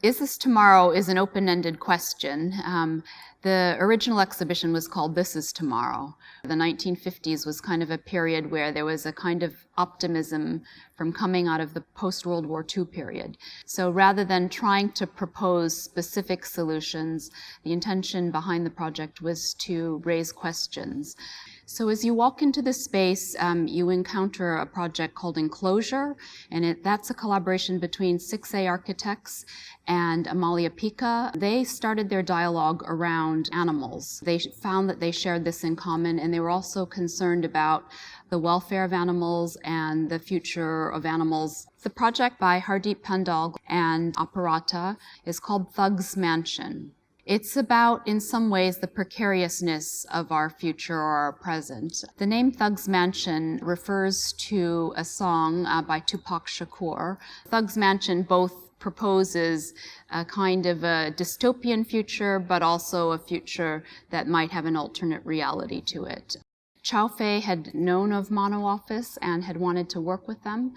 Is This Tomorrow is an open-ended question. The original exhibition was called This Is Tomorrow. The 1950s was kind of a period where there was a kind of optimism from coming out of the post-World War II period. So rather than trying to propose specific solutions, the intention behind the project was to raise questions. So as you walk into this space, you encounter a project called Enclosure, and that's a collaboration between 6A Architects and Amalia Pica. They started their dialogue around animals. They found that they shared this in common, and they were also concerned about the welfare of animals and the future of animals. The project by Hardeep Pandal and Aparata is called Thug's Mansion. It's about, in some ways, the precariousness of our future or our present. The name Thug's Mansion refers to a song by Tupac Shakur. Thug's Mansion both proposes a kind of a dystopian future, but also a future that might have an alternate reality to it. Chow Fei had known of Mono Office and had wanted to work with them.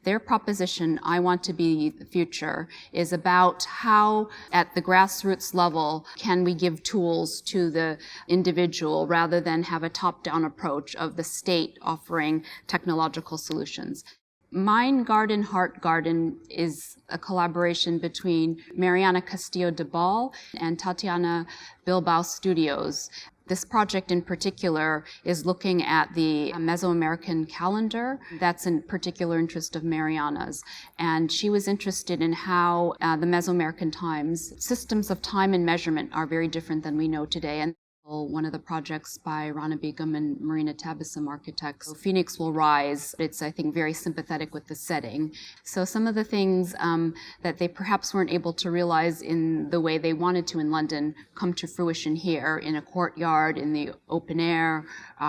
Their proposition, I Want to Be the Future, is about how, at the grassroots level, can we give tools to the individual rather than have a top-down approach of the state offering technological solutions. Mind Garden, Heart Garden is a collaboration between Mariana Castillo de Ball and Tatiana Bilbao Studios. This project in particular is looking at the Mesoamerican calendar. That's in particular interest of Mariana's. And she was interested in how the Mesoamerican times, systems of time and measurement are very different than we know today. And one of the projects by Rana Begum and Marina Tabassum architects. So Phoenix Will Rise. It's, I think, very sympathetic with the setting. So some of the things that they perhaps weren't able to realize in the way they wanted to in London come to fruition here in a courtyard, in the open air,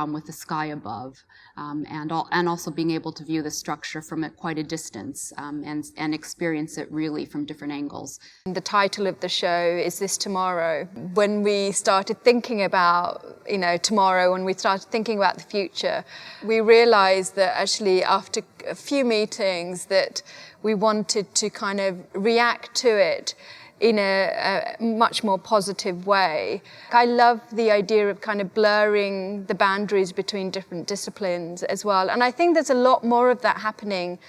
with the sky above. And also being able to view the structure from at quite a distance and experience it really from different angles. The title of the show is This Tomorrow. When we started thinking about, tomorrow, when we started thinking about the future, we realized that actually after a few meetings that we wanted to kind of react to it in a much more positive way. I love the idea of kind of blurring the boundaries between different disciplines as well. And I think there's a lot more of that happening,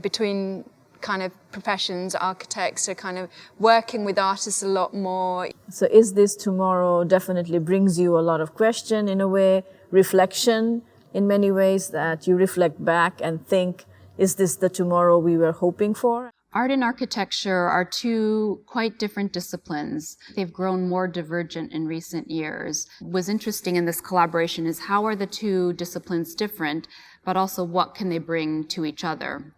between kind of professions, architects are kind of working with artists a lot more. So Is This Tomorrow definitely brings you a lot of question in a way, reflection in many ways, that you reflect back and think, is this the tomorrow we were hoping for? Art and architecture are two quite different disciplines. They've grown more divergent in recent years. What's interesting in this collaboration is how are the two disciplines different, but also what can they bring to each other?